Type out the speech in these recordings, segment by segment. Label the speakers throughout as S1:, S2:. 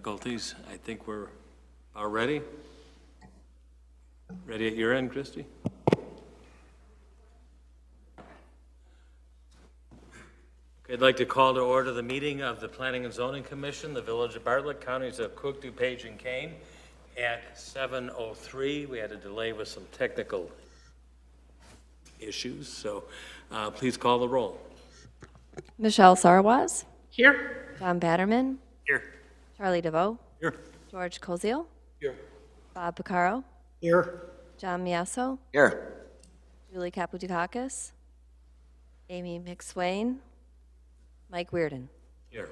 S1: difficulties. I think we're about ready. Ready at your end, Christie? Okay, I'd like to call to order the meeting of the Planning and Zoning Commission, the Village of Bartlett, Counties of Cook, DuPage, and Kane at 7:03. We had a delay with some technical issues, so please call the roll.
S2: Michelle Sarwaz.
S3: Here.
S2: John Batterman.
S1: Here.
S2: Charlie DeVoe.
S1: Here.
S2: George Koziel.
S1: Here.
S2: Bob Picaro.
S3: Here.
S2: John Miasso.
S4: Here.
S2: Julie Kaputikakis. Amy McSwain. Mike Weirden.
S1: Here.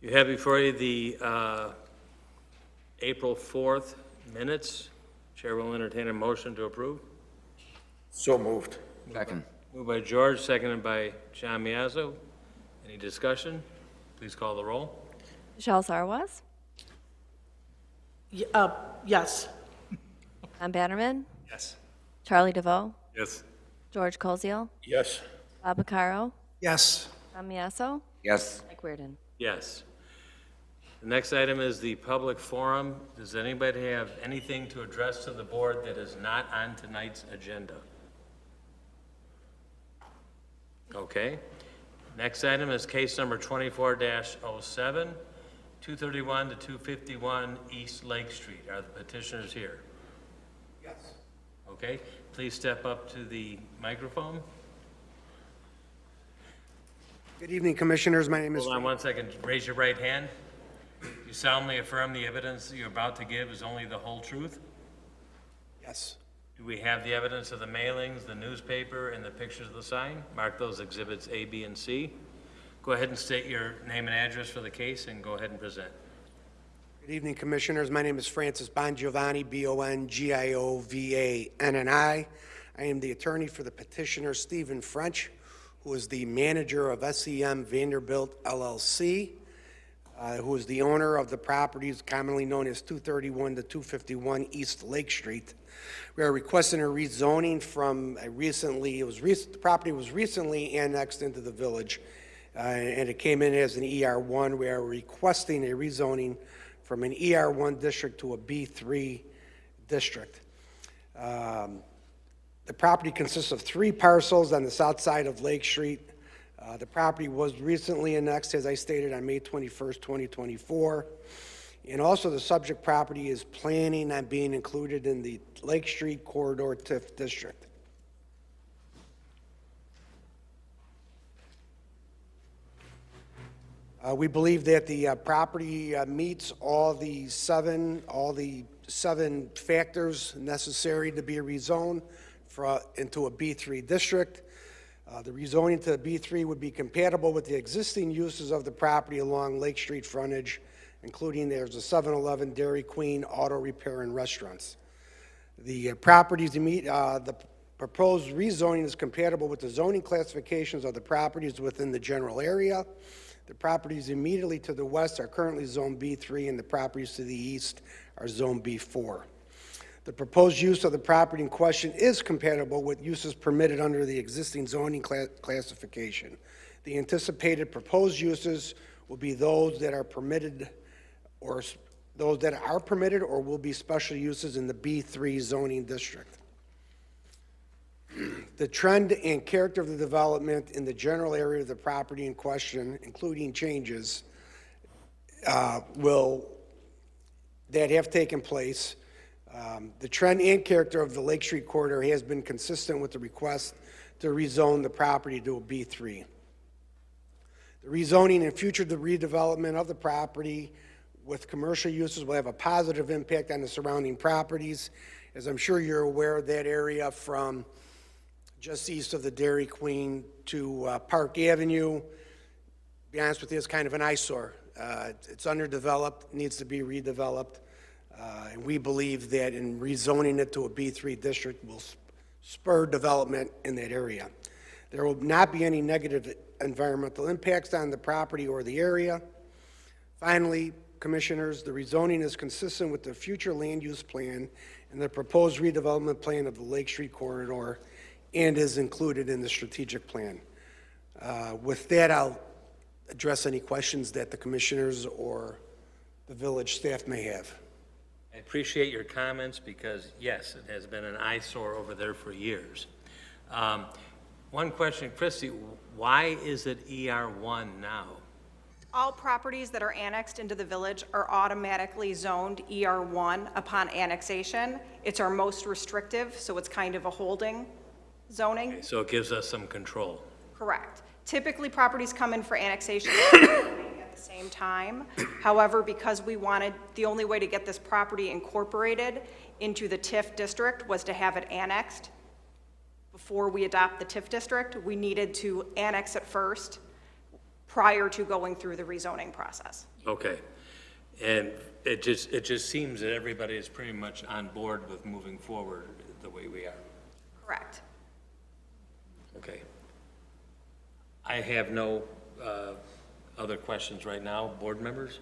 S1: You have before you the April 4th minutes. Chair will entertain a motion to approve.
S4: So moved. Second.
S1: Moved by George, seconded by John Miazzo. Any discussion? Please call the roll.
S2: Michelle Sarwaz.
S3: Yes.
S2: John Batterman.
S1: Yes.
S2: Charlie DeVoe.
S1: Yes.
S2: George Koziel.
S4: Yes.
S2: Bob Picaro.
S3: Yes.
S2: John Miasso.
S4: Yes.
S2: Mike Weirden.
S1: Yes. The next item is the public forum. Does anybody have anything to address to the board that is not on tonight's agenda? Okay. Next item is case number 24-07, 231 to 251 East Lake Street. Are the petitioners here?
S3: Yes.
S1: Okay. Please step up to the microphone.
S5: Good evening, Commissioners. My name is...
S1: Hold on one second. Raise your right hand. You solemnly affirm the evidence that you're about to give is only the whole truth?
S5: Yes.
S1: Do we have the evidence of the mailings, the newspaper, and the pictures of the sign? Mark those exhibits A, B, and C. Go ahead and state your name and address for the case, and go ahead and present.
S5: Good evening, Commissioners. My name is Francis Bongiovanni, B-O-N-G-I-O-V-A-N-N-I. I am the attorney for the petitioner, Stephen French, who is the manager of SEM Vanderbilt LLC, who is the owner of the properties commonly known as 231 to 251 East Lake Street. We are requesting a rezoning from the property was recently annexed into the village, and it came in as an ER1. We are requesting a rezoning from an ER1 district to a B3 district. The property consists of 3 parcels on the south side of Lake Street. The property was recently annexed, as I stated, on May 21st, 2024. And also the subject property is planning on being included in the Lake Street Corridor TIF district. We believe that the property meets all the seven factors necessary to be rezoned into a B3 district. The rezoning to B3 would be compatible with the existing uses of the property along Lake Street frontage, including there's a 7-Eleven, Dairy Queen, auto repair, and restaurants. The the proposed rezoning is compatible with the zoning classifications of the properties within the general area. The properties immediately to the west are currently Zone B3, and the properties to the east are Zone B4. The proposed use of the property in question is compatible with uses permitted under the existing zoning classification. The anticipated proposed uses will be those that are permitted or will be special uses in the B3 zoning district. The trend and character of the development in the general area of the property in question, including changes that have taken place. The trend and character of the Lake Street corridor has been consistent with the request to rezone the property to a B3. The rezoning and future redevelopment of the property with commercial uses will have a positive impact on the surrounding properties. As I'm sure you're aware, that area from just east of the Dairy Queen to Park Avenue, to be honest with you, it's kind of an eyesore. It's underdeveloped, needs to be redeveloped. And we believe that in rezoning it to a B3 district will spur development in that area. There will not be any negative environmental impacts on the property or the area. Finally, Commissioners, the rezoning is consistent with the future land use plan and the proposed redevelopment plan of the Lake Street corridor and is included in the strategic plan. With that, I'll address any questions that the commissioners or the village staff may have.
S1: I appreciate your comments because, yes, it has been an eyesore over there for years. One question, Christie, why is it ER1 now?
S6: All properties that are annexed into the village are automatically zoned ER1 upon annexation. It's our most restrictive, so it's kind of a holding zoning.
S1: So it gives us some control.
S6: Correct. Typically, properties come in for annexation at the same time. However, because we wanted, the only way to get this property incorporated into the TIF district was to have it annexed. Before we adopt the TIF district, we needed to annex it first prior to going through the rezoning process.
S1: Okay. And it just seems that everybody is pretty much on board with moving forward the way we are.
S6: Correct.
S1: Okay. I have no other questions right now. Board members?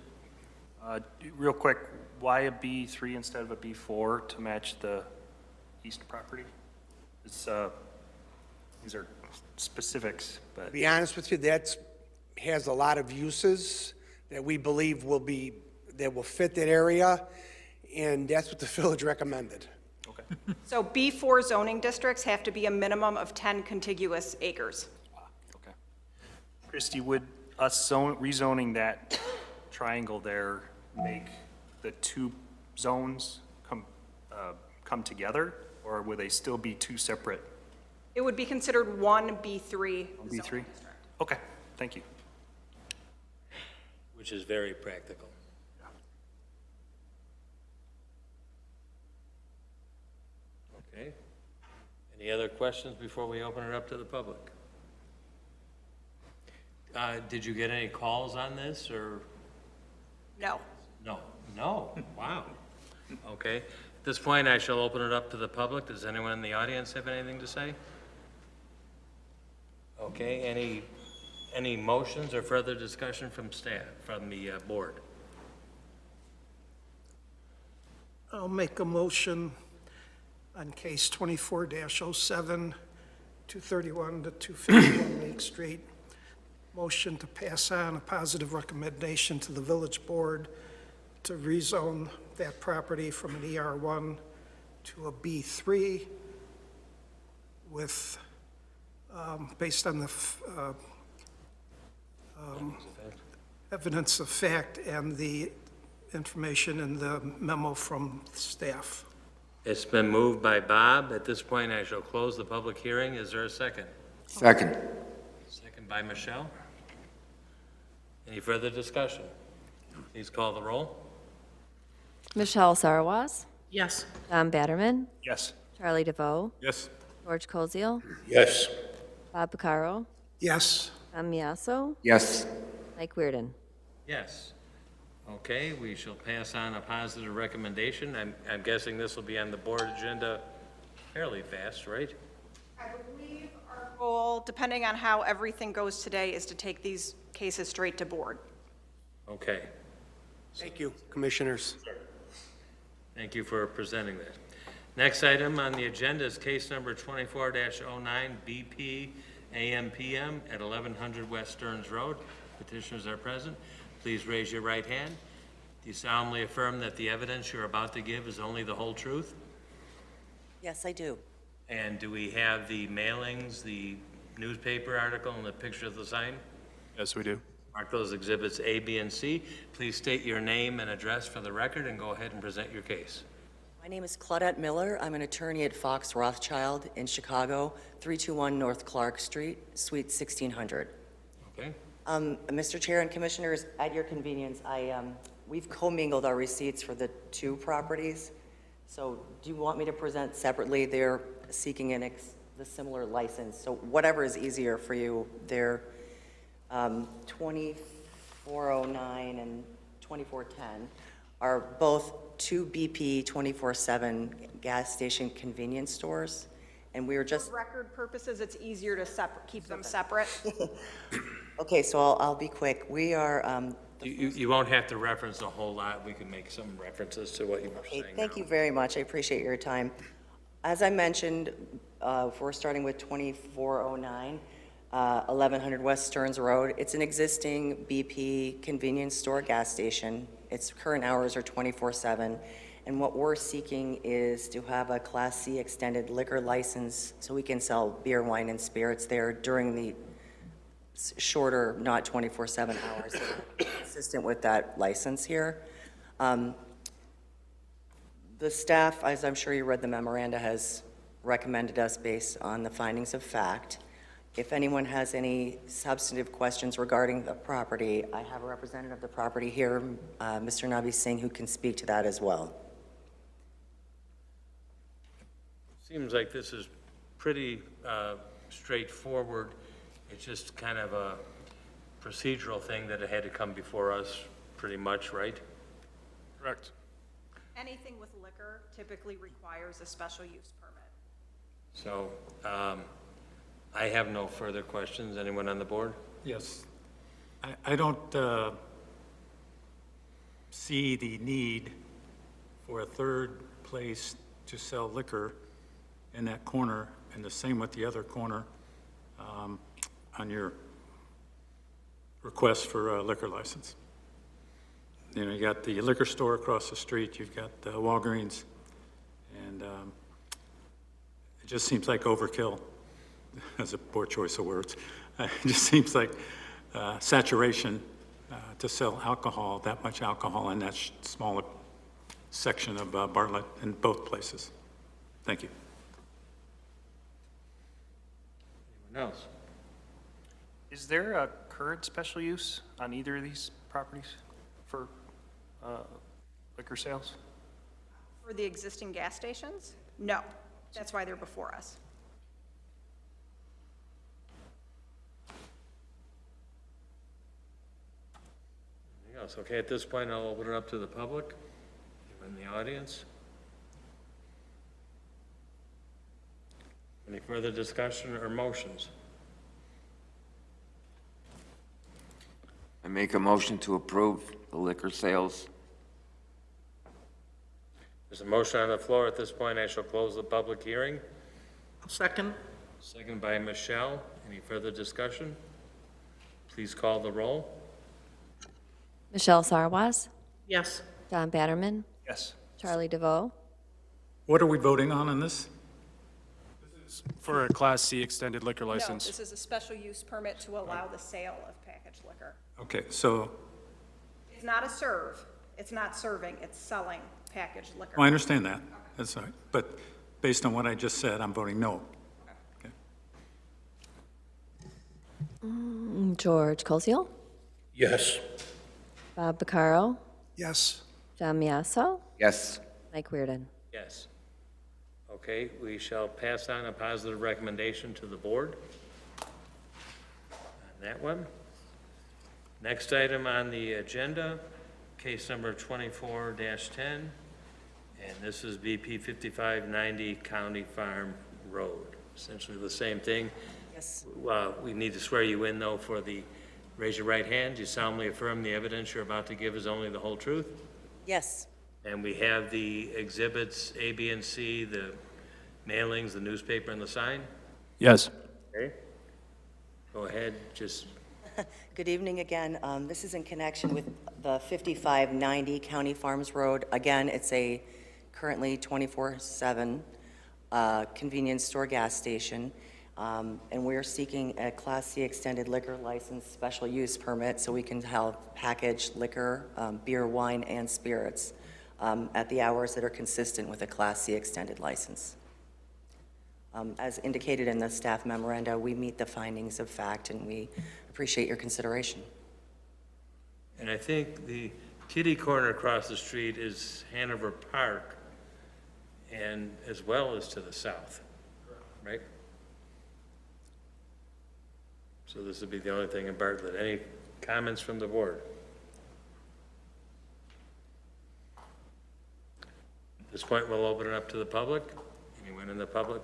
S7: Real quick, why a B3 instead of a B4 to match the east property? It's, these are specifics,
S5: To
S7: but
S5: be honest with you, that has a lot of uses that we believe that will fit that area, and that's what the village recommended.
S7: okay.
S6: So B4 zoning districts have to be a minimum of 10 contiguous acres.
S7: Okay. Christie, would us rezoning that triangle there make the two zones come together, or would they still be two separate?
S6: It would be considered one B3
S7: B3?
S6: zoning district.
S7: Okay, thank you.
S1: Which is very practical. Okay. Any other questions before we open it up to the public? Did you get any calls on this, or?
S6: No.
S1: No. No? Wow. Okay. At this point, I shall open it up to the public. Does anyone in the audience have anything to say? Okay, any motions or further discussion from staff, from the board?
S3: I'll make a motion on case 24-07, 231 to 251 Lake Street. Motion to pass on a positive recommendation to the village board to rezone that property from an ER1 to a B3 with, based on the evidence of fact and the information in the memo from staff.
S1: It's been moved by Bob. At this point, I shall close the public hearing. Is there a second?
S4: Second.
S1: Second by Michelle. Any further discussion? Please call the roll.
S2: Michelle Sarwas,
S3: Yes.
S2: John Batterman,
S7: Yes.
S2: Charlie DeVoe,
S7: Yes.
S2: George Koziel,
S4: Yes.
S2: Bob Picaro,
S3: Yes.
S2: Tom Miasso,
S4: Yes.
S2: Mike Weirden.
S1: Yes. Okay, we shall pass on a positive recommendation. I'm guessing this will be on the board agenda fairly fast, right?
S6: I believe our goal, depending on how everything goes today, is to take these cases straight to board.
S1: Okay.
S5: Thank you, commissioners.
S1: Thank you for presenting that. Next item on the agenda is case number 24-09 BP AMPM at 1100 West Stearns Road. Petitioners are present. Please raise your right hand. Do you solemnly affirm that the evidence you're about to give is only the whole truth?
S8: Yes, I do.
S1: And do we have the mailings, the newspaper article, and the picture of the sign?
S7: Yes, we do.
S1: Mark those exhibits A, B, and C. Please state your name and address for the record and go ahead and present your case.
S8: My name is Claudette Miller. I'm an attorney at Fox Rothschild in Chicago, 321 North Clark Street, Suite 1600.
S1: Okay?
S8: Mr. Chair and Commissioners, at your convenience, we've commingled our receipts for the two properties. So do you want me to present separately? They're seeking the similar license. So whatever is easier for you. They're 2409 and 2410 are both two BP 24/7 gas station convenience stores. And we were just...
S6: For record purposes, it's easier to keep them separate.
S8: Okay, so I'll be quick. We are...
S1: You won't have to reference a whole lot. We can make some references to what you were
S8: Okay,
S1: saying.
S8: thank you very much. I appreciate your time. As I mentioned, if we're starting with 2409, 1100 West Stearns Road. It's an existing BP convenience store gas station. Its current hours are 24/7. And what we're seeking is to have a Class C extended liquor license so we can sell beer, wine, and spirits there during the shorter, not 24/7 hours, consistent with that license here. The staff, as I'm sure you read the memoranda, has recommended us based on the findings of fact. If anyone has any substantive questions regarding the property, I have a representative of the property here, Mr. Navi Singh, who can speak to that as well.
S1: Seems like this is pretty straightforward. It's just kind of a procedural thing that it had to come before us, pretty much, right?
S9: Correct.
S6: Anything with liquor typically requires a special use permit.
S1: So I have no further questions. Anyone on the board?
S9: Yes. I don't see the need for a third place to sell liquor in that corner, and the same with the other corner on your request for a liquor license. You know, you got the liquor store across the street, you've got Walgreens, and it just seems like overkill. That's a poor choice of words. It just seems like saturation to sell alcohol, that much alcohol in that smaller section of Bartlett in both places. Thank you.
S1: Anyone else?
S7: Is there a current special use on either of these properties for liquor sales?
S6: For the existing gas stations? No. That's why they're before us.
S1: Anything else? Okay, at this point, I'll open it up to the public. Anyone in the audience? Any further discussion or motions?
S4: I make a motion to approve the liquor sales.
S1: There's a motion on the floor. At this point, I shall close the public hearing.
S3: Second?
S1: Second by Michelle. Any further discussion? Please call the roll.
S2: Michelle Sarwas,
S3: Yes.
S2: John Batterman,
S7: Yes.
S2: Charlie DeVoe,
S9: What are we voting on this?
S10: For a Class C extended liquor
S6: No,
S10: license.
S6: this is a special use permit to allow the sale of packaged liquor.
S9: Okay, so,
S6: It's not a serve. It's not serving. It's selling packaged liquor.
S9: well, I understand that. That's all right. But based on what I just said, I'm voting no. Okay.
S2: George Koziel,
S4: Yes.
S2: Bob Bacaro,
S3: Yes.
S2: John Miasso,
S4: Yes.
S2: Mike Weirden.
S1: Yes. Okay, we shall pass on a positive recommendation to the board on that one. Next item on the agenda, case number 24-10, and this is BP 5590 County Farm Road. Essentially the same thing.
S8: Yes.
S1: We need to swear you in, though, for the, raise your right hand. Do you solemnly affirm the evidence you're about to give is only the whole truth?
S8: Yes.
S1: And we have the exhibits A, B, and C, the mailings, the newspaper, and the sign?
S10: Yes.
S1: Okay. Go ahead, just,
S8: Good evening again. This is in connection with the 5590 County Farms Road. Again, it's a currently 24/7 convenience store gas station. And we're seeking a Class C extended liquor license special use permit so we can have packaged liquor, beer, wine, and spirits at the hours that are consistent with a Class C extended license. As indicated in the staff memoranda, we meet the findings of fact, and we appreciate your consideration.
S1: and I think the kitty corner across the street is Hanover Park, and as well as to the south, right? So this would be the only thing in Bartlett. Any comments from the board? At this point, we'll open it up to the public. Anyone in the public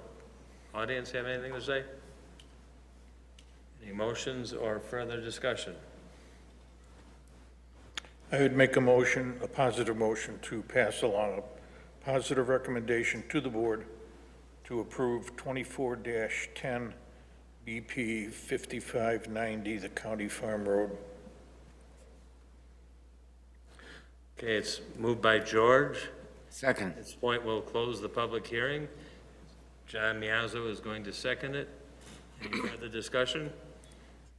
S1: audience have anything to say? Any motions or further discussion?
S11: I would make a motion, a positive motion, to pass along a positive recommendation to the board to approve 24-10 BP 5590, the County Farm Road.
S1: Okay, it's moved by George.
S4: Second.
S1: At this point, we'll close the public hearing. John Miazzo is going to second it. Any further discussion?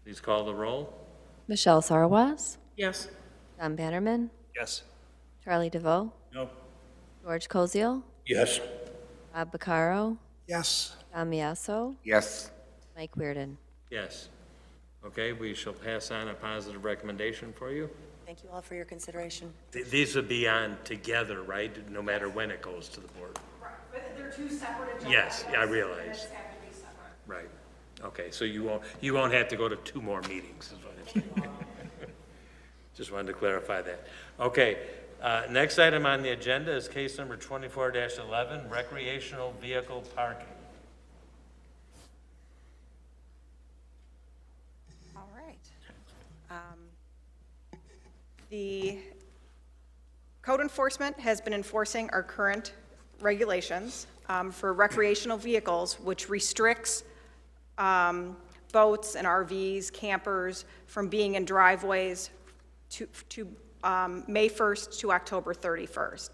S1: Please call the roll.
S2: Michelle Sarwaz,
S3: Yes.
S2: John Bannerman,
S7: Yes.
S2: Charlie DeVoe,
S1: No.
S2: George Koziel,
S11: Yes.
S2: Bob Bacaro,
S3: Yes.
S2: John Miasso,
S4: Yes.
S2: Mike Weirden.
S1: Yes. Okay, we shall pass on a positive recommendation for you.
S8: Thank you all for your consideration.
S1: These would be on together, right? No matter when it goes to the board.
S6: Right, but they're two separate agenda
S1: Yes, I
S6: items.
S1: realize.
S6: Minutes have to be separate.
S1: Right. Okay, so you won't have to go to 2 more meetings, is what I'm saying. Just wanted to clarify that. Okay, next item on the agenda is case number 24-11, recreational vehicle parking.
S6: All right. The code enforcement has been enforcing our current regulations for recreational vehicles, which restricts boats and RVs, campers from being in driveways to May 1st to October 31st.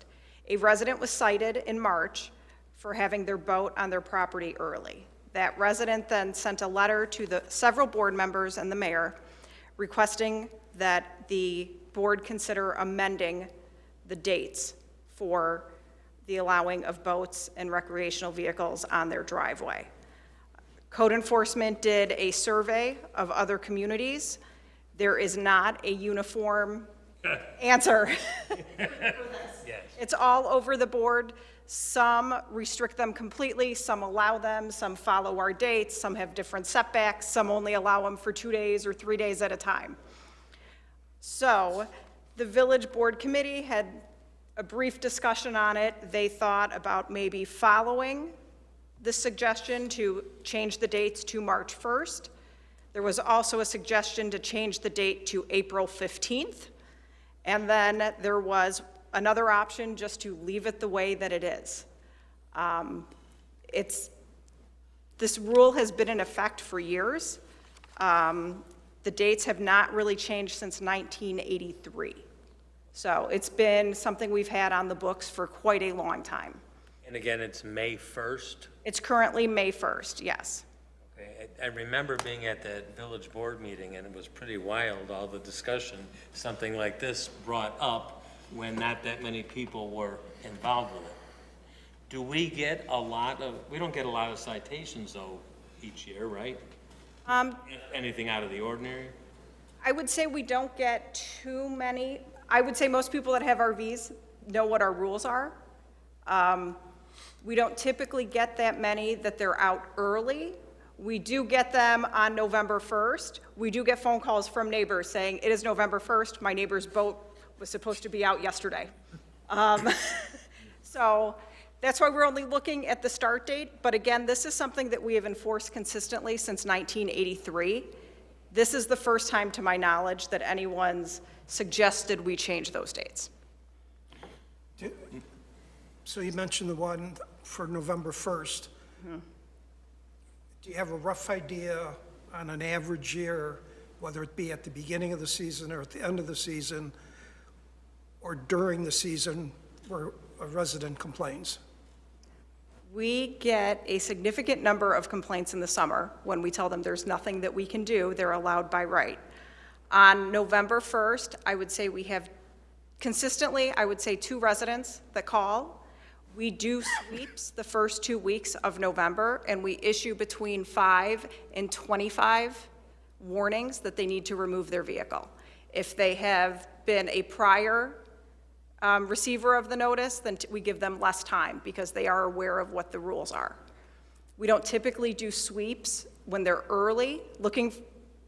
S6: A resident was cited in March for having their boat on their property early. That resident then sent a letter to the several board members and the mayor requesting that the board consider amending the dates for the allowing of boats and recreational vehicles on their driveway. Code enforcement did a survey of other communities. There is not a uniform answer for this.
S1: Yes.
S6: It's all over the board. Some restrict them completely, some allow them, some follow our dates, some have different setbacks, some only allow them for 2 days or 3 days at a time. So the village board committee had a brief discussion on it. They thought about maybe following the suggestion to change the dates to March 1st. There was also a suggestion to change the date to April 15th. And then there was another option just to leave it the way that it is. This rule has been in effect for years. The dates have not really changed since 1983. So it's been something we've had on the books for quite a long time.
S1: And again, it's May 1st.
S6: It's currently May 1st, yes.
S1: Okay, I remember being at that village board meeting, and it was pretty wild, all the discussion something like this brought up when not that many people were involved with it. Do we get we don't get a lot of citations, though, each year, right? Anything out of the ordinary?
S6: I would say we don't get too many. I would say most people that have RVs know what our rules are. We don't typically get that many that they're out early. We do get them on November 1st. We do get phone calls from neighbors saying, it is November 1st, my neighbor's boat was supposed to be out yesterday. So that's why we're only looking at the start date. But again, this is something that we have enforced consistently since 1983. This is the first time, to my knowledge, that anyone's suggested we change those dates.
S3: So you mentioned the one for November 1st. Do you have a rough idea on an average year, whether it be at the beginning of the season or at the end of the season, or during the season, where a resident complains?
S6: We get a significant number of complaints in the summer when we tell them there's nothing that we can do, they're allowed by right. On November 1st, I would say we have consistently, I would say 2 residents that call. We do sweeps the first 2 weeks of November, and we issue between 5 and 25 warnings that they need to remove their vehicle. If they have been a prior receiver of the notice, then we give them less time because they are aware of what the rules are. We don't typically do sweeps when they're early,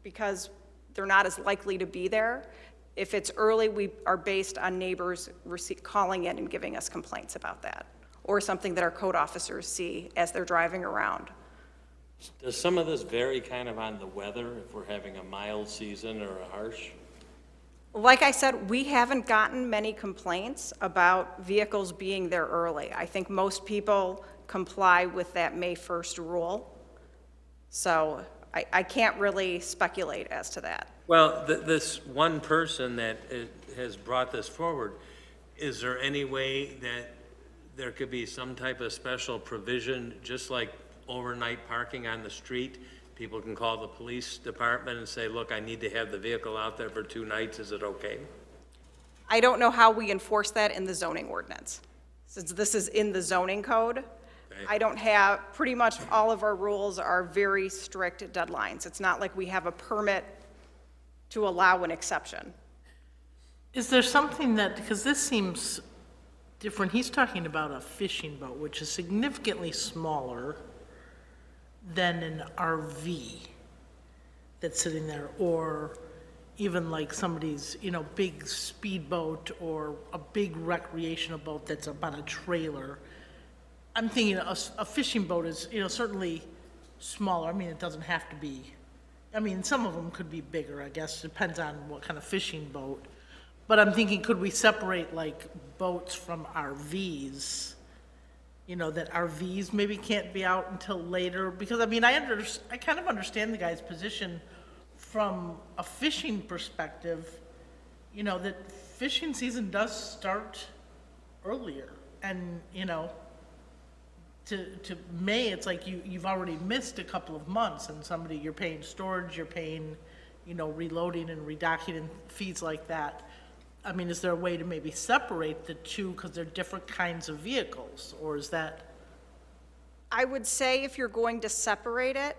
S6: because they're not as likely to be there. If it's early, we are based on neighbors calling in and giving us complaints about that, or something that our code officers see as they're driving around.
S1: Does some of this vary kind of on the weather, if we're having a mild season or a harsh?
S6: Like I said, we haven't gotten many complaints about vehicles being there early. I think most people comply with that May 1st rule. So I can't really speculate as to that.
S1: Well, this one person that has brought this forward, is there any way that there could be some type of special provision, just like overnight parking on the street? People can call the police department and say, look, I need to have the vehicle out there for 2 nights, is it okay?
S6: I don't know how we enforce that in the zoning ordinance. Since this is in the zoning code,
S1: Okay.
S6: I don't have, pretty much all of our rules are very strict deadlines. It's not like we have a permit to allow an exception.
S12: Is there something that, because this seems different, he's talking about a fishing boat, which is significantly smaller than an RV that's sitting there, or even like somebody's, big speedboat or a big recreational boat that's about a trailer. I'm thinking a fishing boat is, certainly smaller. I mean, it doesn't have to be, some of them could be bigger, I guess, depends on what kind of fishing boat. But I'm thinking, could we separate like boats from RVs? That RVs maybe can't be out until later, because I kind of understand the guy's position from a fishing perspective, that fishing season does start earlier. And, to May, it's like you've already missed a couple of months, and you're paying storage, you're paying, reloading and redocking and fees like that. Is there a way to maybe separate the two because they're different kinds of vehicles, or is that?
S6: I would say if you're going to separate it,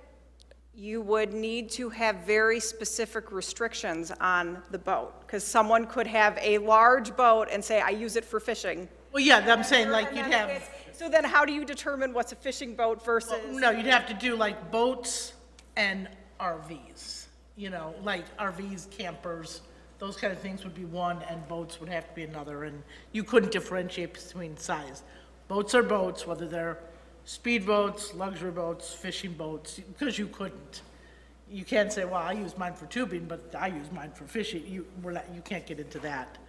S6: you would need to have very specific restrictions on the boat, because someone could have a large boat and say, I use it for fishing.
S12: Well, yeah, I'm saying like you'd have.
S6: So then how do you determine what's a fishing boat versus?
S12: No, you'd have to do like boats and RVs, like RVs, campers, those kind of things would be one, and boats would have to be another, and you couldn't differentiate between size. Boats are boats, whether they're speedboats, luxury boats, fishing boats, because you couldn't. You can't say, well, I use mine for tubing, but I use mine for fishing. You can't get into that.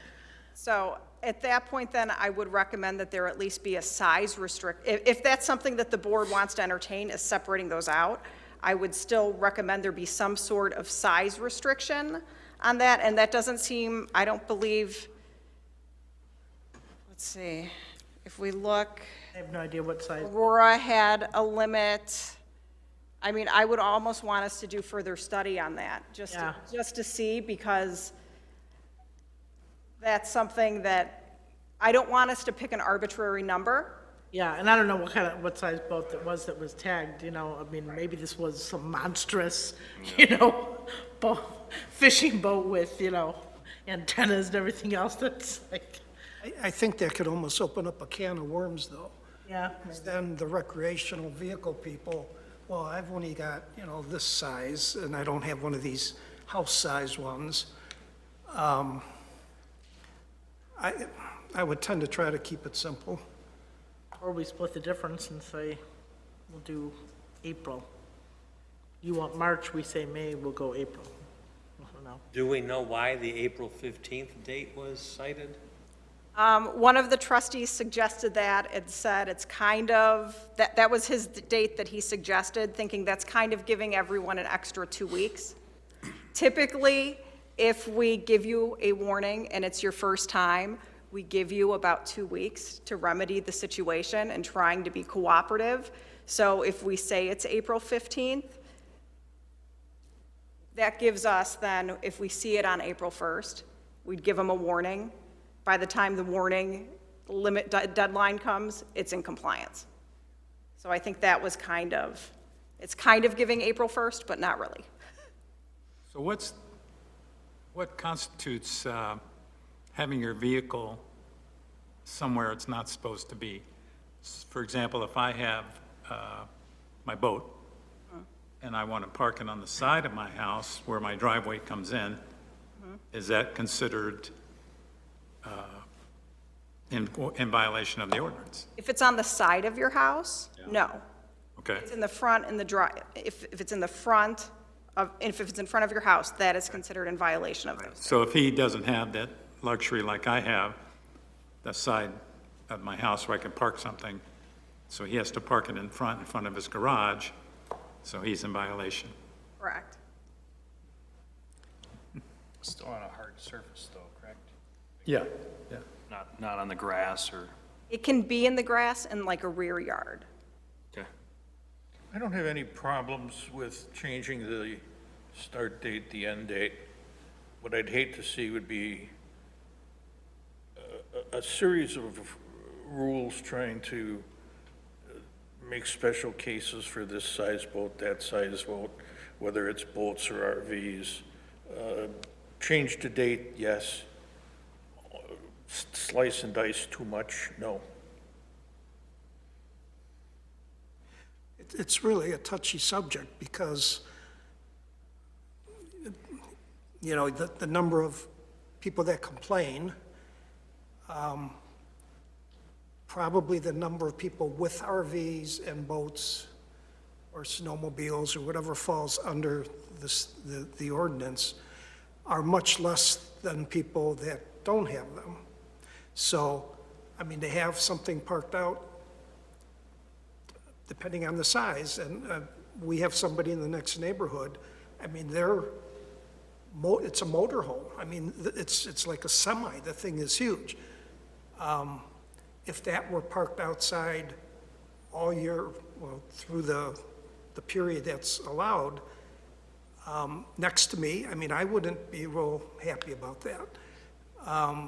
S6: So at that point, then, I would recommend that there at least be a size if that's something that the board wants to entertain, is separating those out, I would still recommend there be some sort of size restriction on that, and that doesn't seem, I don't believe, let's see, if we look,
S12: I have no idea what size.
S6: Aurora had a limit. I would almost want us to do further study on that, just to see, because that's something that, I don't want us to pick an arbitrary number.
S12: Yeah, and I don't know what size boat that was tagged, maybe this was some monstrous, fishing boat with, antennas and everything else that's like.
S3: I think that could almost open up a can of worms, though.
S12: Yeah.
S3: 'Cause then the recreational vehicle people, well, I've only got, this size, and I don't have one of these house-size ones. I would tend to try to keep it simple.
S12: Or we split the difference and say, we'll do April. You want March, we say May, we'll go April. I don't know.
S1: Do we know why the April 15th date was cited?
S6: One of the trustees suggested that, and said it's kind of, that was his date that he suggested, thinking that's kind of giving everyone an extra 2 weeks. Typically, if we give you a warning and it's your first time, we give you about 2 weeks to remedy the situation and trying to be cooperative. So if we say it's April 15th, that gives us then, if we see it on April 1st, we'd give them a warning. By the time the warning limit deadline comes, it's in compliance. So I think that was it's kind of giving April 1st, but not really.
S9: So what constitutes having your vehicle somewhere it's not supposed to be? For example, if I have my boat and I want to park it on the side of my house where my driveway comes in, is that considered in violation of the ordinance?
S6: If it's on the side of your house, no.
S9: Okay.
S6: It's in the front and the if it's in the front if it's in front of your house, that is considered in violation of those.
S9: So if he doesn't have that luxury like I have, the side of my house where I can park something, so he has to park it in front of his garage, so he's in violation.
S6: Correct.
S7: Still on a hard surface though, correct?
S9: Yeah, yeah.
S7: Not on the grass or,
S6: It can be in the grass in like a rear yard.
S7: okay.
S11: I don't have any problems with changing the start date, the end date. What I'd hate to see would be a series of rules trying to make special cases for this size boat, that size boat, whether it's boats or RVs. Change the date, yes. Slice and dice too much, no.
S3: It's really a touchy subject because, you know, the number of people that complain, probably the number of people with RVs and boats or snowmobiles or whatever falls under the ordinance are much less than people that don't have them. So, I mean, to have something parked out, depending on the size, and we have somebody in the next neighborhood, I mean, it's a motor home. I mean, it's like a semi, the thing is huge. If that were parked outside all year, well, through the period that's allowed, next to me, I mean, I wouldn't be real happy about that.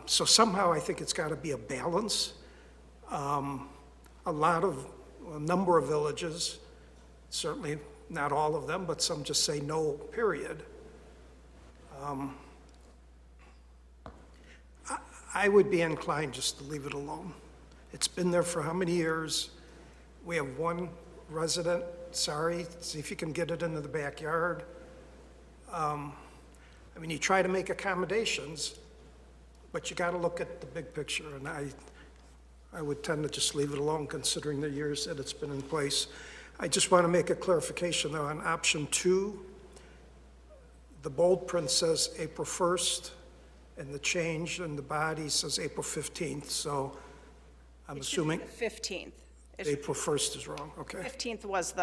S3: So somehow I think it's got to be a balance. A number of villages, certainly not all of them, but some just say no, period. I would be inclined just to leave it alone. It's been there for how many years? We have one resident, sorry, see if you can get it into the backyard. I mean, you try to make accommodations, but you got to look at the big picture, and I would tend to just leave it alone considering the years that it's been in place. I just want to make a clarification though on option 2. The bold print says April 1st, and the change in the body says April 15th, so I'm assuming
S6: The 15th.
S3: April 1st is wrong, okay.
S6: 15th was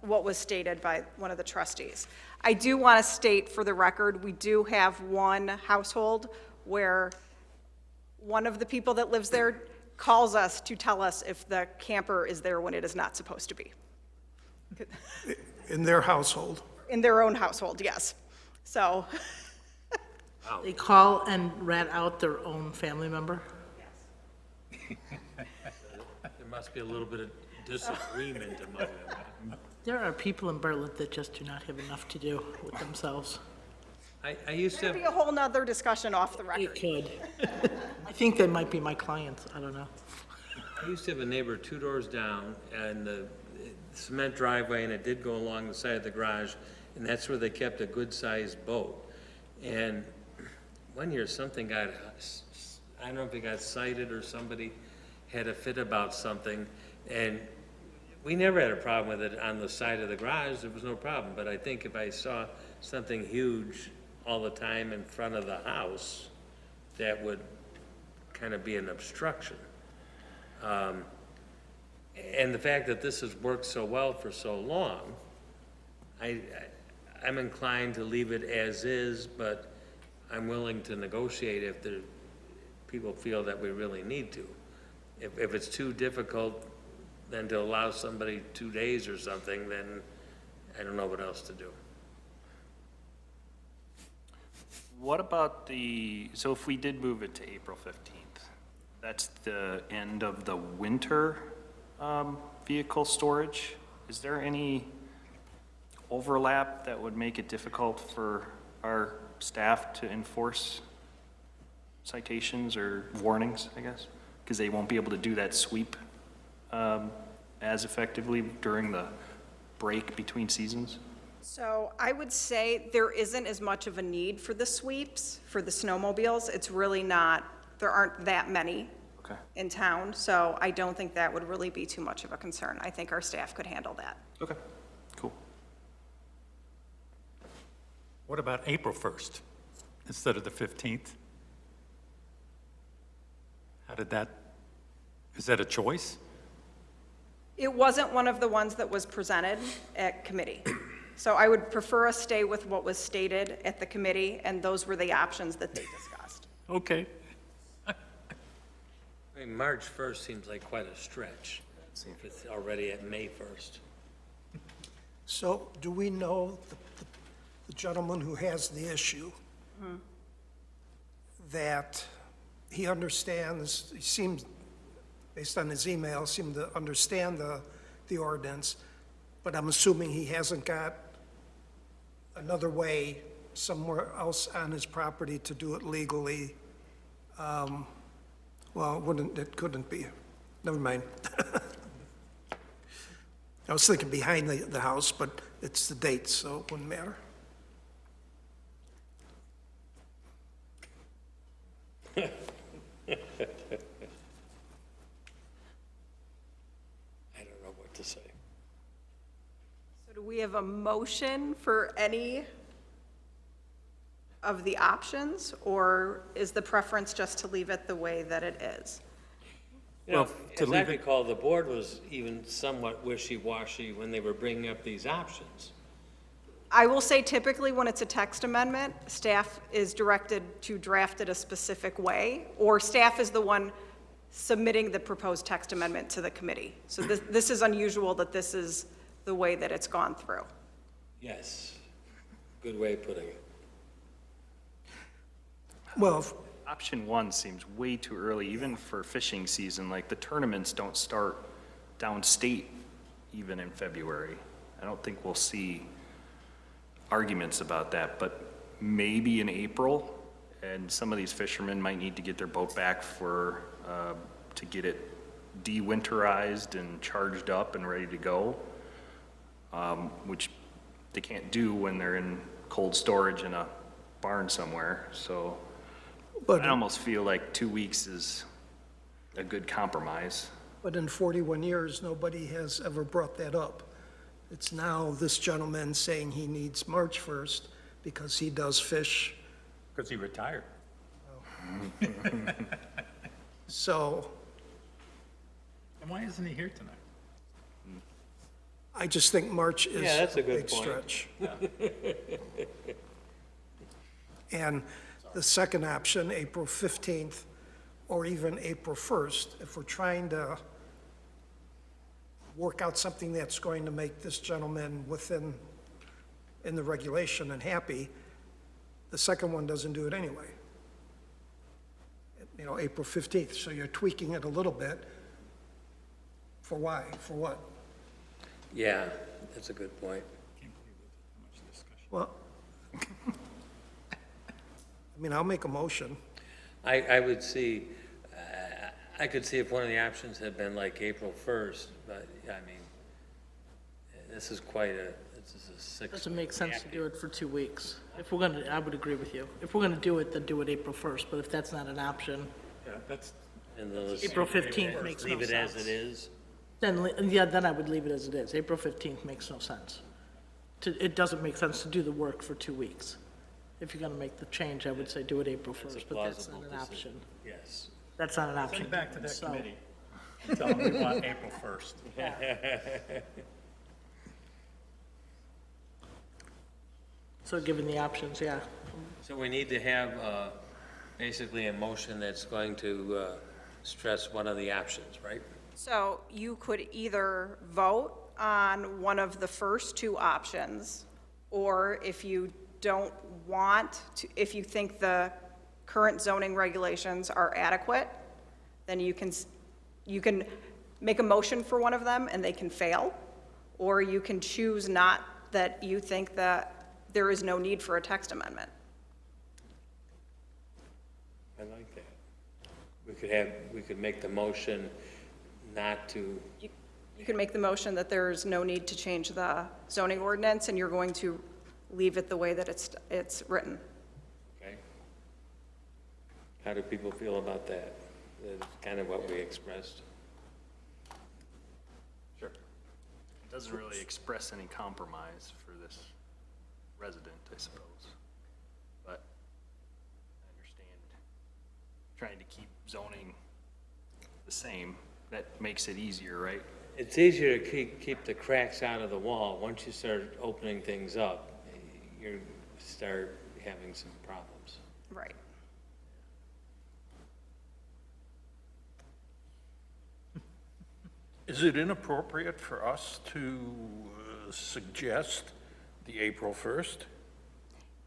S6: what was stated by one of the trustees. I do want to state for the record, we do have one household where one of the people that lives there calls us to tell us if the camper is there when it is not supposed to be.
S3: In their household.
S6: In their own household, yes. So,
S12: They call and rat out their own family member?
S1: There must be a little bit of disagreement among them.
S12: There are people in Bartlett that just do not have enough to do with themselves.
S1: I used to
S6: there'd be a whole nother discussion off the
S12: It
S6: record.
S12: could. I think they might be my clients, I don't know.
S1: I used to have a neighbor 2 doors down, and the cement driveway, and it did go along the side of the garage, and that's where they kept a good-sized boat. And one year, something got, I don't know if it got cited or somebody had a fit about something, and we never had a problem with it on the side of the garage, there was no problem. But I think if I saw something huge all the time in front of the house, that would kind of be an obstruction. And the fact that this has worked so well for so long, I'm inclined to leave it as is, but I'm willing to negotiate if people feel that we really need to. If it's too difficult, then to allow somebody 2 days or something, then I don't know what else to do.
S7: What about so if we did move it to April 15th, that's the end of the winter vehicle storage? Is there any overlap that would make it difficult for our staff to enforce citations or warnings, I guess? Because they won't be able to do that sweep as effectively during the break between seasons?
S6: So I would say there isn't as much of a need for the sweeps, for the snowmobiles. It's really not, there aren't that many in town, so I don't think that would really be too much of a concern. I think our staff could handle that.
S7: Okay, cool.
S9: What about April 1st instead of the 15th? Is that a choice?
S6: It wasn't one of the ones that was presented at committee. So I would prefer us stay with what was stated at the committee, and those were the options that they discussed.
S9: Okay.
S1: I mean, March 1st seems like quite a stretch, if it's already at May 1st.
S3: So do we know the gentleman who has the issue, that he understands, he seems, based on his email, seemed to understand the ordinance, but I'm assuming he hasn't got another way somewhere else on his property to do it legally? Well, it couldn't be. Never mind. I was thinking behind the house, but it's the date, so it wouldn't matter.
S1: I don't know what to say.
S6: So do we have a motion for any of the options, or is the preference just to leave it the way that it is?
S1: You know,
S9: Well, to
S1: as I
S9: leave it-
S1: recall, the board was even somewhat wishy-washy when they were bringing up these options.
S6: I will say typically when it's a text amendment, staff is directed to draft it a specific way, or staff is the one submitting the proposed text amendment to the committee. So this is unusual that this is the way that it's gone through.
S1: Yes, good way of putting it.
S3: Well,
S7: Option 1 seems way too early, even for fishing season. Like, the tournaments don't start downstate even in February. I don't think we'll see arguments about that, but maybe in April, and some of these fishermen might need to get their boat back for, to get it de-winterized and charged up and ready to go, which they can't do when they're in cold storage in a barn somewhere, so
S3: but,
S7: I almost feel like 2 weeks is a good compromise.
S3: but in 41 years, nobody has ever brought that up. It's now this gentleman saying he needs March 1st because he does fish.
S9: Because he retired.
S3: So
S9: And why isn't he here tonight?
S3: I just think March is
S1: Yeah, that's a
S3: a
S1: good
S3: big
S1: point.
S3: stretch. And the second option, April 15th, or even April 1st, if we're trying to work out something that's going to make this gentleman in the regulation and happy, the second one doesn't do it anyway. You know, April 15th, so you're tweaking it a little bit. For why? For what?
S1: Yeah, that's a good point.
S3: Well, I mean, I'll make a motion.
S1: I would see, I could see if one of the options had been like April 1st, but, I mean, this is this is a 6.
S12: Doesn't make sense to do it for 2 weeks. If we're gonna, I would agree with you. If we're gonna do it, then do it April 1st, but if that's not an option,
S9: Yeah, that's,
S1: And those-
S12: April 15th makes no
S1: Leave it as
S12: sense.
S1: it is.
S12: then I would leave it as it is. April 15th makes no sense. It doesn't make sense to do the work for 2 weeks. If you're gonna make the change, I would say do it April
S1: It's a
S12: 1st, but that's
S1: plausible
S12: not an
S1: decision.
S12: option.
S1: Yes.
S12: That's not an option.
S9: send it back to that
S12: So-
S9: committee. Tell them we want April 1st.
S12: So given the options, yeah.
S1: So we need to have basically a motion that's going to stress one of the options, right?
S6: So you could either vote on one of the first two options, or if you don't want to, if you think the current zoning regulations are adequate, then you can make a motion for one of them and they can fail, or you can choose not, that you think that there is no need for a text amendment.
S1: I like that. We could make the motion not to,
S6: You can make the motion that there's no need to change the zoning ordinance, and you're going to leave it the way that it's written.
S1: okay? How do people feel about that? That's kind of what we expressed.
S7: Sure. It doesn't really express any compromise for this resident, I suppose. But I understand trying to keep zoning the same. That makes it easier, right?
S1: It's easier to keep the cracks out of the wall. Once you start opening things up, you start having some problems.
S6: Right.
S11: Is it inappropriate for us to suggest the April 1st?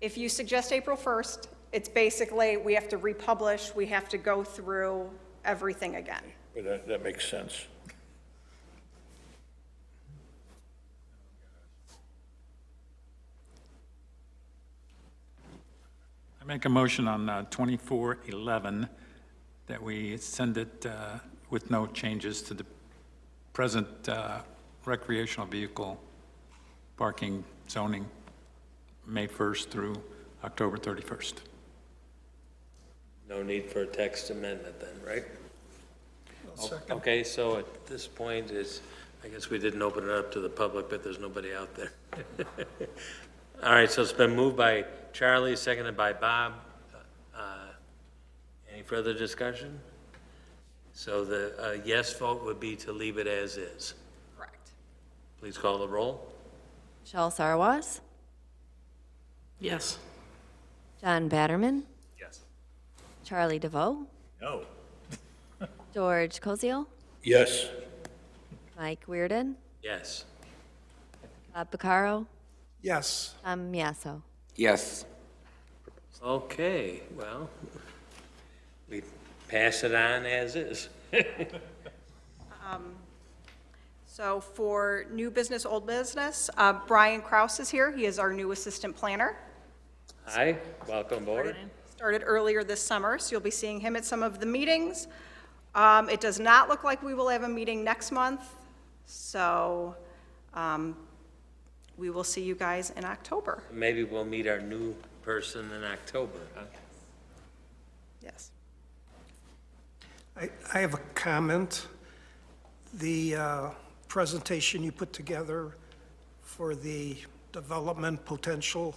S6: If you suggest April 1st, it's basically, we have to republish, we have to go through everything again.
S11: But that makes sense.
S9: I make a motion on 2411 that we send it with no changes to the present recreational vehicle parking zoning, May 1st through October 31st.
S1: No need for a text amendment then, right?
S3: Second.
S1: Okay, so at this point is, I guess we didn't open it up to the public, but there's nobody out there. All right, so it's been moved by Charlie, seconded by Bob. Any further discussion? So the yes vote would be to leave it as is.
S6: Correct.
S1: Please call the roll.
S2: Michelle Sarwas,
S12: Yes.
S2: John Batterman,
S7: Yes.
S2: Charlie DeVoe,
S7: No.
S2: George Koziel,
S11: Yes.
S2: Mike Weirden,
S1: Yes.
S2: Bob Picaro,
S3: Yes.
S2: Tom Yasso.
S4: Yes.
S1: Okay, well, we pass it on as is.
S6: So for new business, old business, Brian Kraus is here. He is our new assistant planner.
S1: Hi, welcome aboard.
S6: Started earlier this summer, so you'll be seeing him at some of the meetings. It does not look like we will have a meeting next month, so we will see you guys in October.
S1: Maybe we'll meet our new person in October, huh?
S6: Yes.
S3: I have a comment. The presentation you put together for the development potential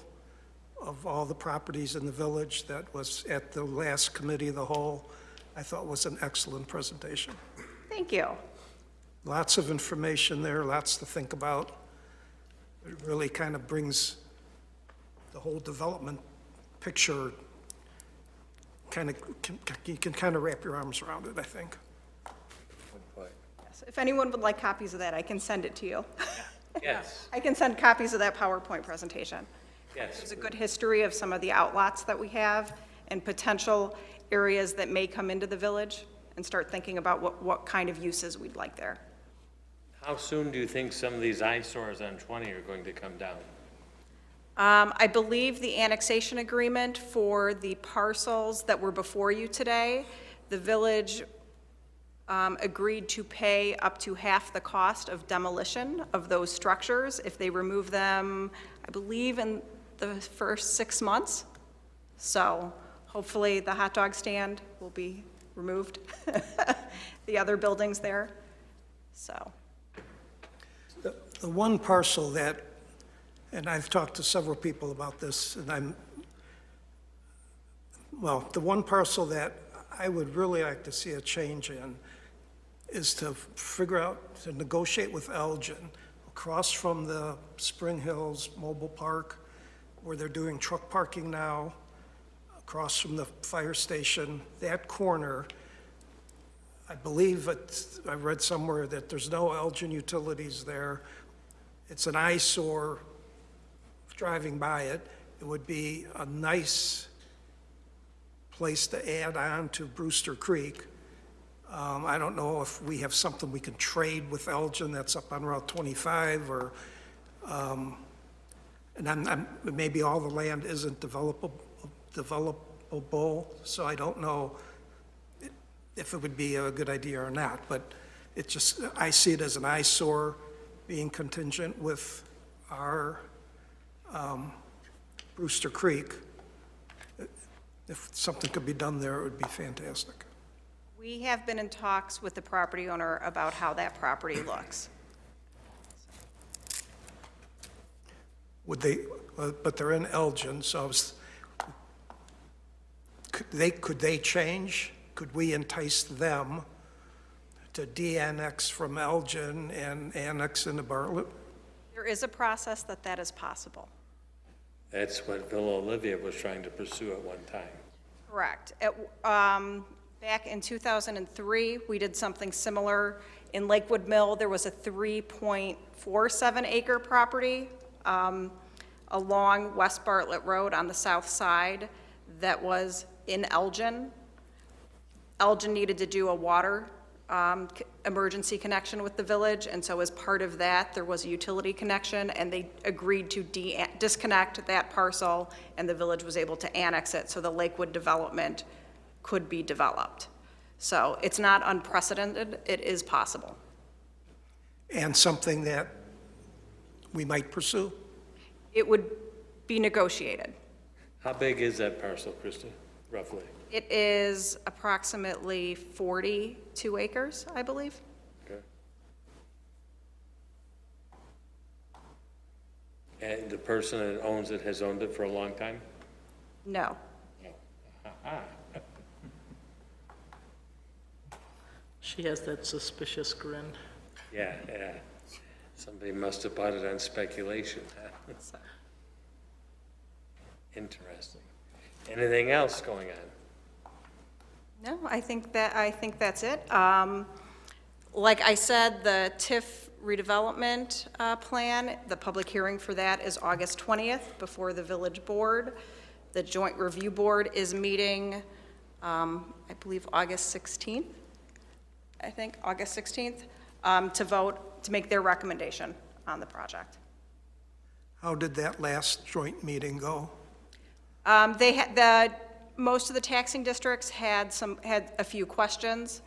S3: of all the properties in the village that was at the last committee of the whole, I thought was an excellent presentation.
S6: Thank you.
S3: Lots of information there, lots to think about. It really kind of brings the whole development picture, you can kind of wrap your arms around it, I think.
S6: Yes. If anyone would like copies of that, I can send it to you.
S1: Yes,
S6: I can send copies of that PowerPoint presentation.
S1: yes.
S6: There's a good history of some of the outlots that we have and potential areas that may come into the village, and start thinking about what kind of uses we'd like there.
S1: How soon do you think some of these eyesores on 20 are going to come down?
S6: I believe the annexation agreement for the parcels that were before you today, the village agreed to pay up to half the cost of demolition of those structures if they remove them, I believe, in the first 6 months. So hopefully the hot dog stand will be removed, the other buildings there, so.
S3: The one parcel that, and I've talked to several people about this, and the one parcel that I would really like to see a change in is to figure out, to negotiate with Elgin, across from the Spring Hills Mobile Park, where they're doing truck parking now, across from the fire station, that corner, I believe I read somewhere that there's no Elgin utilities there. It's an eyesore driving by it. It would be a nice place to add on to Brewster Creek. I don't know if we have something we can trade with Elgin that's up on Route 25, or, and maybe all the land isn't developable, so I don't know if it would be a good idea or not, but it just, I see it as an eyesore being contingent with our Brewster Creek. If something could be done there, it would be fantastic.
S6: We have been in talks with the property owner about how that property looks.
S3: Would they, but they're in Elgin, so could they change? Could we entice them to de-annex from Elgin and annex into Bartlett?
S6: There is a process that is possible.
S1: That's what Villa Olivia was trying to pursue at one time.
S6: Correct. Back in 2003, we did something similar. In Lakewood Mill, there was a 3.47 acre property along West Bartlett Road on the south side that was in Elgin. Elgin needed to do a water emergency connection with the village, and so as part of that, there was a utility connection, and they agreed to disconnect that parcel, and the village was able to annex it, so the Lakewood development could be developed. So it's not unprecedented, it is possible.
S3: And something that we might pursue?
S6: It would be negotiated.
S1: How big is that parcel, Krista, roughly?
S6: It is approximately 42 acres, I believe.
S1: Okay. And the person that owns it has owned it for a long time?
S6: No.
S12: She has that suspicious grin.
S1: Yeah, yeah. Somebody must have bought it on speculation. Huh? Interesting. Anything else going on?
S6: No, I think that's it. Like I said, the TIF redevelopment plan, the public hearing for that is August 20th before the village board. The joint review board is meeting, I believe, August 16th, to vote, to make their recommendation on the project.
S3: How did that last joint meeting go?
S6: Most of the taxing districts had a few questions.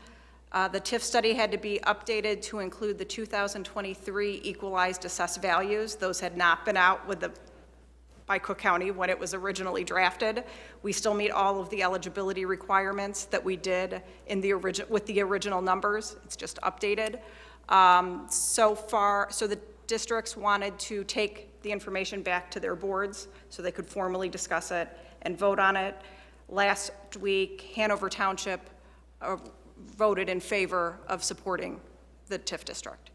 S6: The TIF study had to be updated to include the 2023 equalized assessed values. Those had not been out by Cook County when it was originally drafted. We still meet all of the eligibility requirements that we did with the original numbers. It's just updated. So the districts wanted to take the information back to their boards so they could formally discuss it and vote on it. Last week, Hanover Township voted in favor of supporting the TIF district.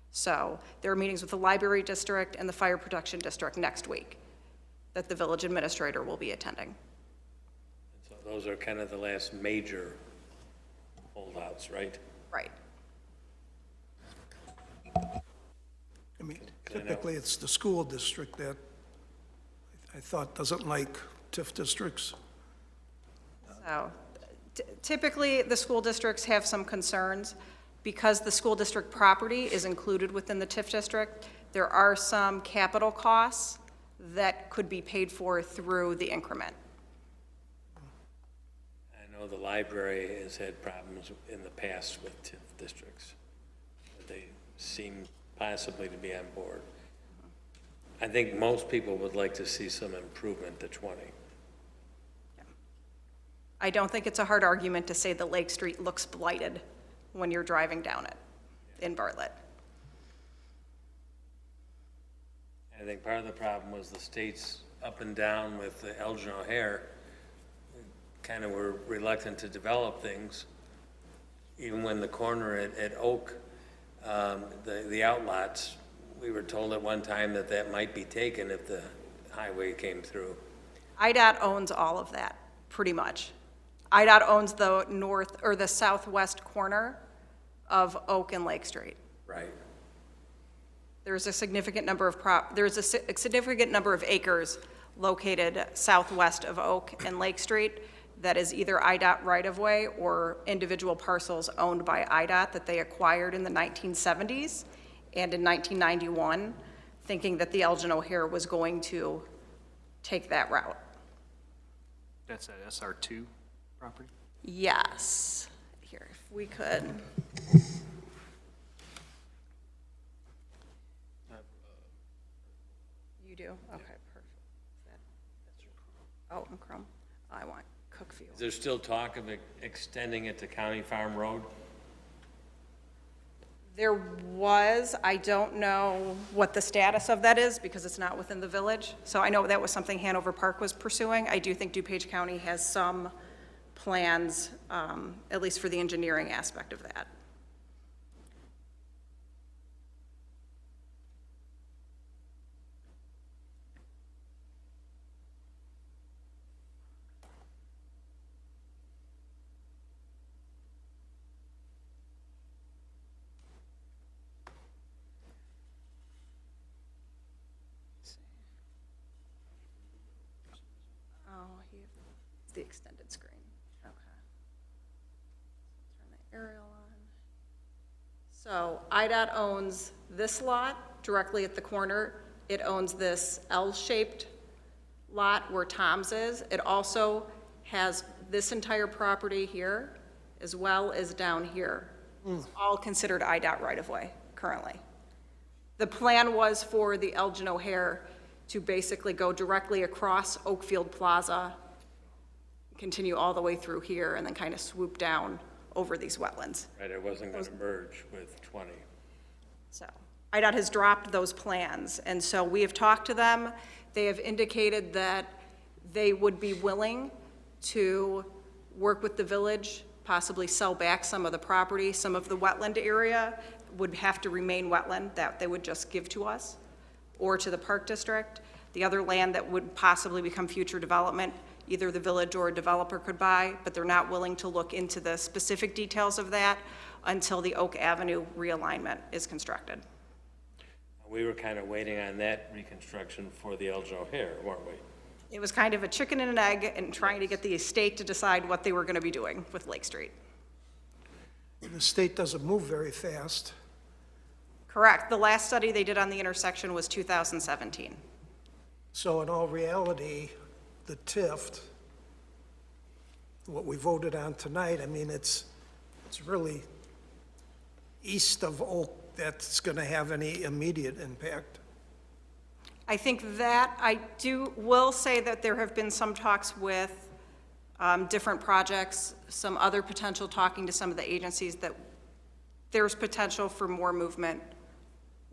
S6: So there are meetings with the library district and the fire protection district next week that the village administrator will be attending.
S1: So those are kind of the last major holdouts, right?
S6: Right.
S3: I mean, typically, it's the school district that I thought doesn't like TIF districts.
S6: So typically, the school districts have some concerns. Because the school district property is included within the TIF district, there are some capital costs that could be paid for through the increment.
S1: I know the library has had problems in the past with TIF districts. But they seem possibly to be on board. I think most people would like to see some improvement to 20.
S6: I don't think it's a hard argument to say that Lake Street looks blighted when you're driving down it in Bartlett.
S1: I think part of the problem was the states up and down with the Elgin O'Hare kind of were reluctant to develop things. Even when the corner at Oak, the outlots, we were told at one time that might be taken if the highway came through.
S6: IDOT owns all of that, pretty much. IDOT owns the north or the southwest corner of Oak and Lake Street.
S1: Right.
S6: There's a significant number of acres located southwest of Oak and Lake Street that is either IDOT right-of-way or individual parcels owned by IDOT that they acquired in the 1970s and in 1991, thinking that the Elgin O'Hare was going to take that route.
S7: That's that SR2 property?
S6: Yes. Here, if we could. You do? Okay, perfect. Oh, I'm Chrome. I want Cookfield.
S1: Is there still talk of extending it to County Farm Road?
S6: There was, I don't know what the status of that is because it's not within the village. So I know that was something Hanover Park was pursuing. I do think DuPage County has some plans, at least for the engineering aspect of that. the extended screen. Okay. Turn the aerial on. So IDOT owns this lot directly at the corner. It owns this L-shaped lot where Tom's is. It also has this entire property here, as well as down here. It's all considered IDOT right-of-way currently. The plan was for the Elgin O'Hare to basically go directly across Oakfield Plaza, continue all the way through here, and then kind of swoop down over these wetlands.
S1: Right, it wasn't going to merge with 20.
S6: So IDOT has dropped those plans, and so we have talked to them. They have indicated that they would be willing to work with the village, possibly sell back some of the property. Some of the wetland area would have to remain wetland, that they would just give to us or to the park district. The other land that would possibly become future development, either the village or a developer could buy, but they're not willing to look into the specific details of that until the Oak Avenue realignment is constructed.
S1: We were kind of waiting on that reconstruction for the Elgin O'Hare, weren't we?
S6: It was kind of a chicken and an egg and trying to get the estate to decide what they were going to be doing with Lake Street.
S3: The state doesn't move very fast.
S6: Correct. The last study they did on the intersection was 2017.
S3: So in all reality, the TIF, what we voted on tonight, I mean, it's really east of Oak that's going to have any immediate impact.
S6: I think that will say that there have been some talks with different projects, some other potential talking to some of the agencies that there's potential for more movement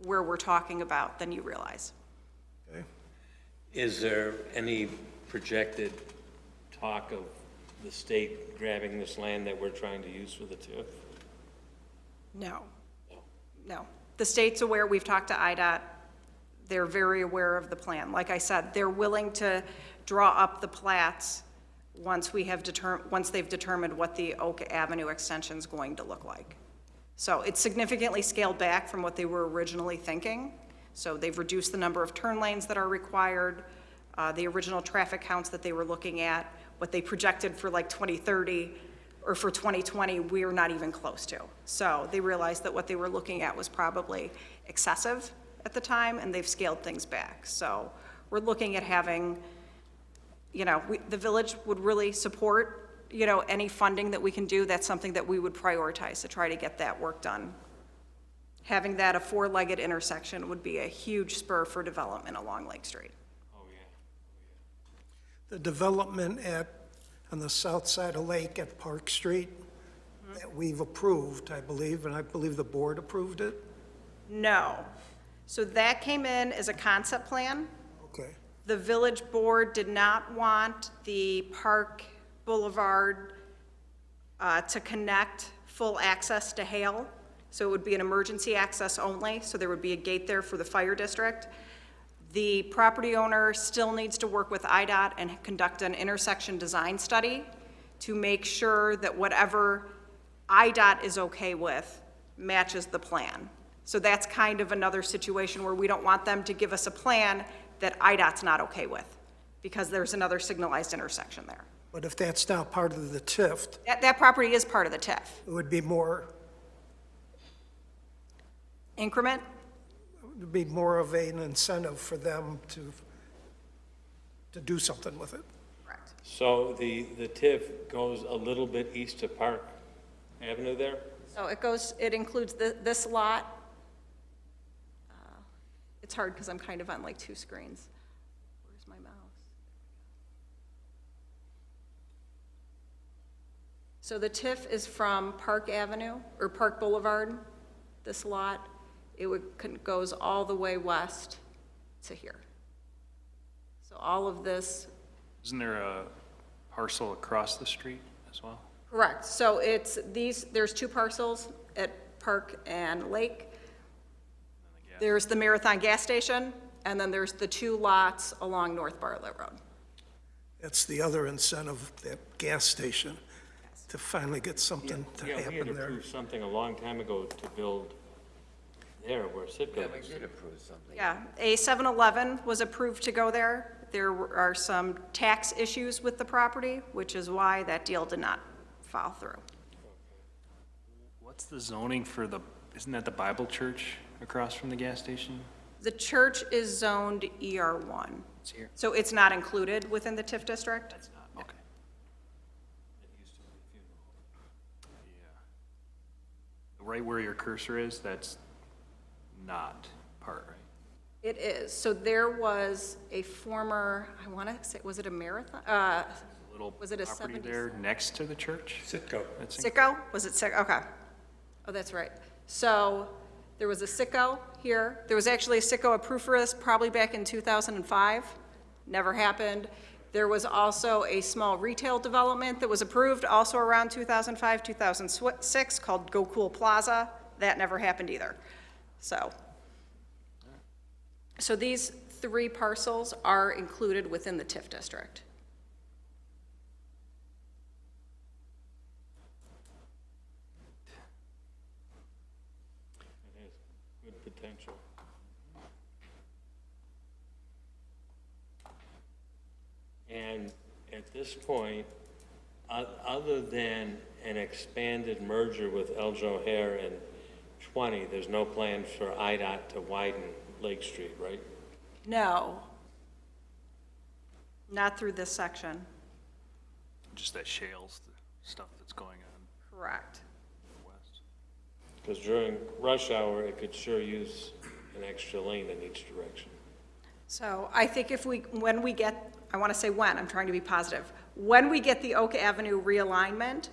S6: where we're talking about than you realize.
S3: Okay.
S1: Is there any projected talk of the state grabbing this land that we're trying to use for the TIF?
S6: No. No. The state's aware. We've talked to IDOT. They're very aware of the plan. Like I said, they're willing to draw up the plats once they've determined what the Oak Avenue extension is going to look like. So it's significantly scaled back from what they were originally thinking. So they've reduced the number of turn lanes that are required, the original traffic counts that they were looking at, what they projected for like 2030 or for 2020, we're not even close to. So they realized that what they were looking at was probably excessive at the time, and they've scaled things back. So we're looking at having, the village would really support, any funding that we can do. That's something that we would prioritize to try to get that work done. Having that a four-legged intersection would be a huge spur for development along Lake Street.
S1: Oh, yeah.
S3: The development on the south side of Lake at Park Street that we've approved, I believe, and I believe the board approved it.
S6: No. So that came in as a concept plan.
S3: Okay.
S6: The village board did not want the Park Boulevard to connect full access to Hale. So it would be an emergency access only, so there would be a gate there for the fire district. The property owner still needs to work with IDOT and conduct an intersection design study to make sure that whatever IDOT is okay with matches the plan. So that's kind of another situation where we don't want them to give us a plan that IDOT's not okay with, because there's another signalized intersection there.
S3: But if that's now part of the TIF,
S6: That property is part of the TIF.
S3: it would be more,
S6: Increment?
S3: it would be more of an incentive for them to do something with it.
S6: Correct.
S1: So the TIF goes a little bit east of Park Avenue there?
S6: So it includes this lot. It's hard because I'm kind of on like two screens. Where's my mouse? So the TIF is from Park Avenue, or Park Boulevard, this lot. It goes all the way west to here. So all of this.
S7: Isn't there a parcel across the street as well?
S6: Correct. So there's two parcels at Park and Lake. There's the Marathon gas station, and then there's the two lots along North Bartlett Road.
S3: That's the other incentive, that gas station, to finally get something to
S1: We had
S3: happen there.
S1: approved something a long time ago to build there where Sitco
S4: Yeah, we
S1: is.
S4: did approve something.
S6: Yeah, a 7-Eleven was approved to go there. there are some tax issues with the property, which is why that deal did not fall through.
S7: What's the zoning for the, isn't that the Bible church across from the gas station?
S6: The church is zoned ER1,
S7: It's here.
S6: so it's not included within the TIF district.
S7: It's not, okay. Yeah. Right where your cursor is, that's not part, right?
S6: It is. So there was a former, I want to say, was it a marathon?
S7: Little
S6: Was it a
S7: property
S6: 70s?
S7: there next to the church?
S9: Sitco.
S7: That's in-
S6: Sicko? Was it Sicko? Okay. Oh, that's right. So there was a Sicko here. There was actually a Sicko approved for this probably back in 2005. Never happened. There was also a small retail development that was approved also around 2005, 2006 called Go Cool Plaza. That never happened either. So these 3 parcels are included within the TIF district.
S1: Good potential. And at this point, other than an expanded merger with Eljo O'Hare and 20, there's no plan for IDOT to widen Lake Street, right?
S6: No. Not through this section.
S7: Just that shales, the stuff that's going on
S6: Correct.
S7: west.
S1: Because during rush hour, it could sure use an extra lane in each direction.
S6: So I think when we get, I want to say when, I'm trying to be positive. When we get the Oak Avenue realignment,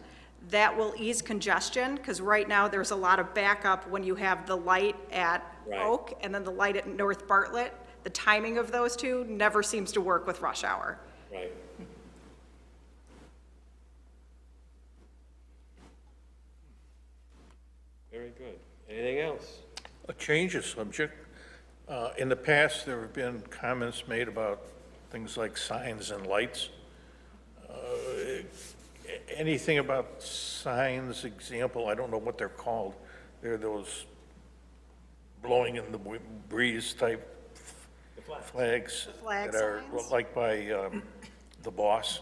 S6: that will ease congestion, because right now there's a lot of backup when you have the light at
S1: Right.
S6: Oak and then the light at North Bartlett. The timing of those two never seems to work with rush hour.
S1: Right. Very good. Anything else?
S11: A change of subject. In the past, there have been comments made about things like signs and lights. Anything about signs, example, I don't know what they're called. They're those blowing in the breeze type flags.
S6: Flag
S11: that are
S6: signs?
S11: like by the Boss,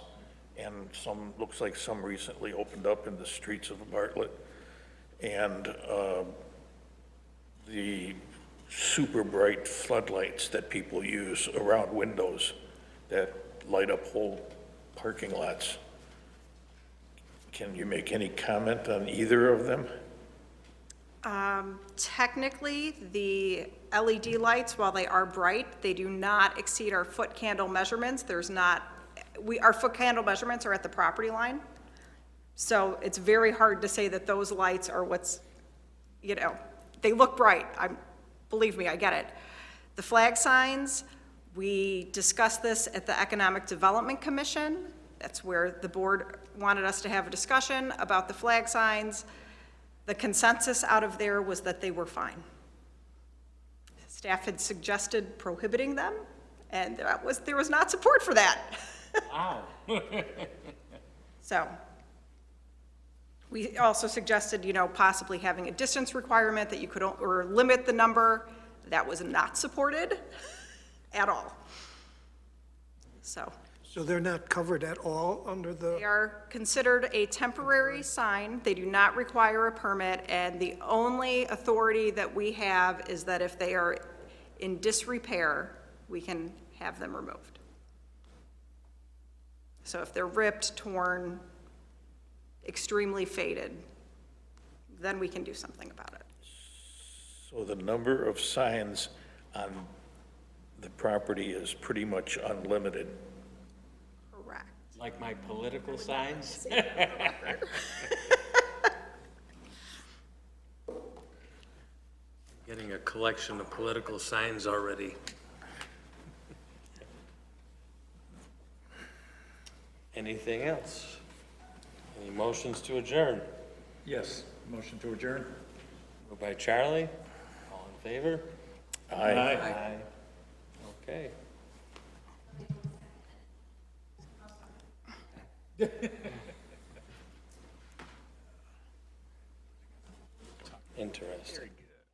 S11: and some, looks like some recently opened up in the streets of Bartlett. And the super bright floodlights that people use around windows that light up whole parking lots. Can you make any comment on either of them?
S6: Technically, the LED lights, while they are bright, they do not exceed our foot candle measurements. Our foot candle measurements are at the property line. So it's very hard to say that those lights are what's, they look bright. Believe me, I get it. The flag signs, we discussed this at the Economic Development Commission. That's where the board wanted us to have a discussion about the flag signs. The consensus out of there was that they were fine. Staff had suggested prohibiting them, and there was not support for that.
S1: Wow.
S6: So, we also suggested, possibly having a distance requirement that you could, or limit the number. That was not supported at all. So,
S3: they're not covered at all under
S6: they
S3: the,
S6: are considered a temporary sign. They do not require a permit, and the only authority that we have is that if they are in disrepair, we can have them removed. So if they're ripped, torn, extremely faded, then we can do something about it.
S11: So the number of signs on the property is pretty much unlimited.
S6: Correct.
S1: Like my political signs? Getting a collection of political signs already. Anything else? Any motions to adjourn?
S9: Yes, motion to adjourn?
S1: Moved by Charlie. All in favor?
S11: Aye.
S1: Aye. Okay. Interesting.